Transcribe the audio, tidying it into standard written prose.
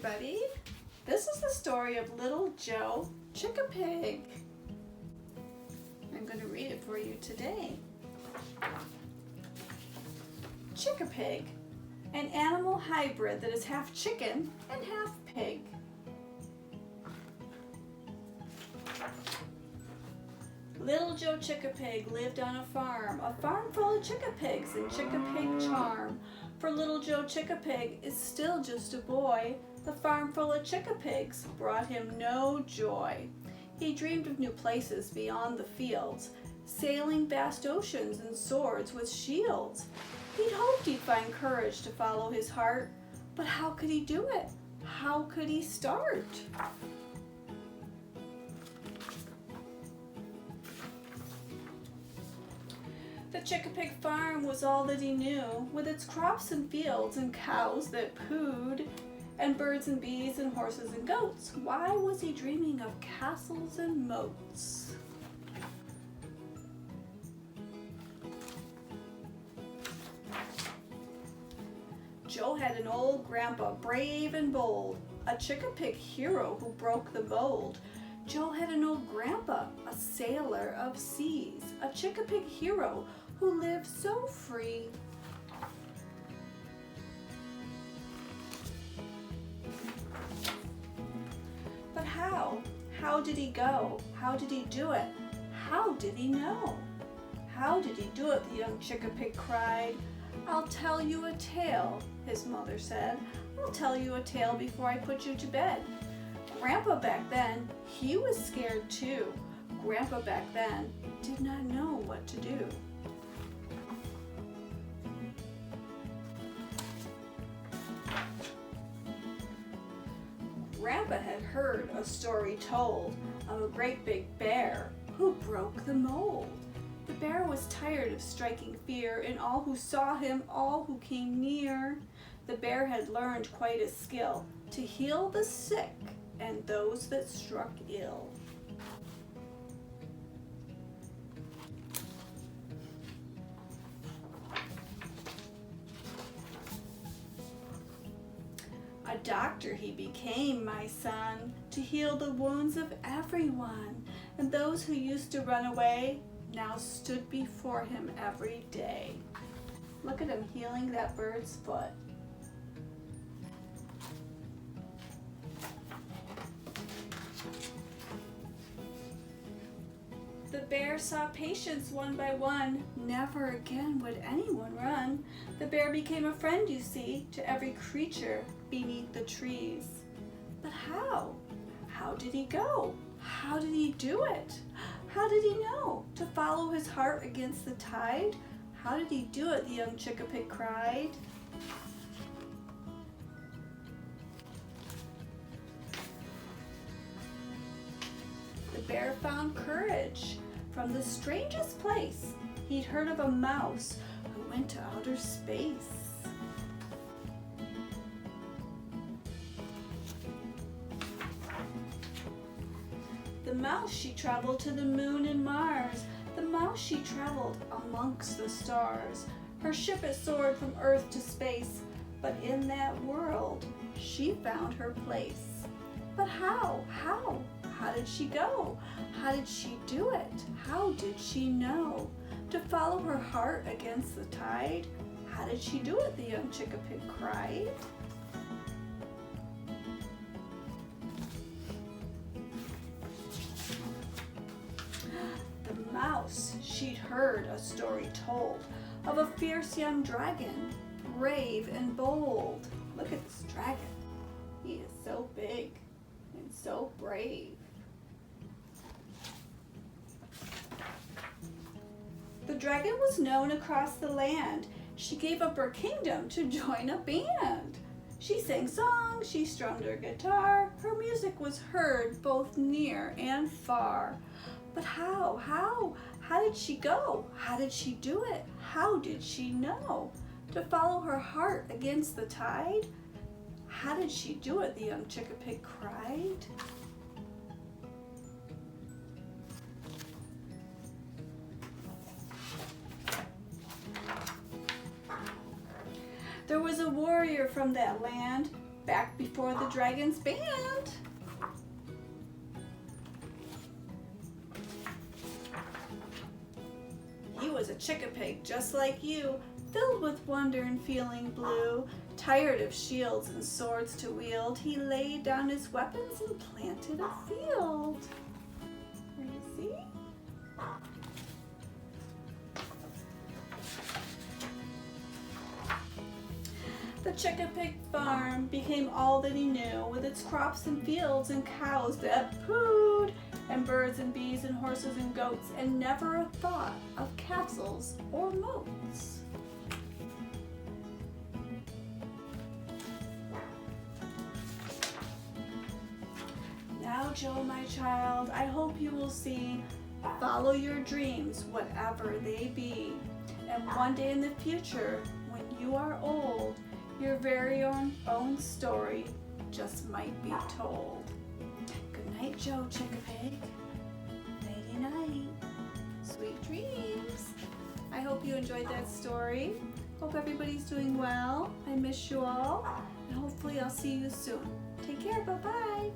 everybody. This is the story of little Joe Chickapig. I'm going to read it for you today. Chickapig, an animal hybrid that is half chicken and half pig. Little Joe Chickapig lived on a farm full of chickapigs and chickapig charm. For little Joe Chickapig is still just a boy. The farm full of chickapigs brought him no joy. He dreamed of new places beyond the fields, sailing vast oceans and swords with shields. He'd hoped he'd find courage to follow his heart, but how could he do it? How could he start? The Chickapig farm was all that he knew, with its crops and fields and cows that pooed, and birds and bees and horses and goats. Why was he dreaming of castles and moats? Joe had an old grandpa, brave and bold, a Chickapig hero who broke the mold. Joe had an old grandpa, a sailor of seas, a Chickapig hero who lived so free. But how? How did he go? How did he do it? How did he know? How did he do it? The young Chickapig cried. I'll tell you a tale, his mother said. I'll tell you a tale before I put you to bed. Grandpa back then, he was scared too. Grandpa back then did not know what to do. Grandpa had heard a story told of a great big bear who broke the mold. The bear was tired of striking fear in all who saw him, all who came near. The bear had learned quite a skill to heal the sick and those that struck ill. A doctor he became, my son, to heal the wounds of everyone, and those who used to run away now stood before him every day. Look at him healing that bird's foot. The bear saw patients one by one. Never again would anyone run. The bear became a friend, you see, to every creature beneath the trees. But how? How did he go? How did he do it? How did he know to follow his heart against the tide? How did he do it? The young Chickapig cried. The bear found courage. From the strangest place, he'd heard of a mouse who went to outer space. The mouse, she traveled to the moon and Mars. The mouse, she traveled amongst the stars. Her ship it soared from Earth to space, but in that world, she found her place. But how? How? How did she go? How did she do it? How did she know to follow her heart against the tide? How did she do it? The young Chickapig cried. The mouse, she'd heard a story told of a fierce young dragon, brave and bold. Look at this dragon. He is so big and so brave. The dragon was known across the land. She gave up her kingdom to join a band. She sang songs, she strummed her guitar. Her music was heard both near and far. But how? How did she go? How did she do it? How did she know to follow her heart against the tide? How did she do it? The young Chickapig cried. There was a warrior from that land back before the dragon's band. He was a Chickapig just like you, filled with wonder and feeling blue. Tired of shields and swords to wield, he laid down his weapons and planted a field. Can you see? The Chickapig farm became all that he knew, with its crops and fields and cows that pooed, and birds and bees and horses and goats, and never a thought of castles or moats. Now, Joe, my child, I hope you will see, follow your dreams, whatever they be, and one day in the future, when you are old, your very own story just might be told. Good night, Joe Chickapig. Nighty night. Sweet dreams. I hope you enjoyed that story. Hope everybody's doing well. I miss you all. And hopefully I'll see you soon. Take care. Bye-bye.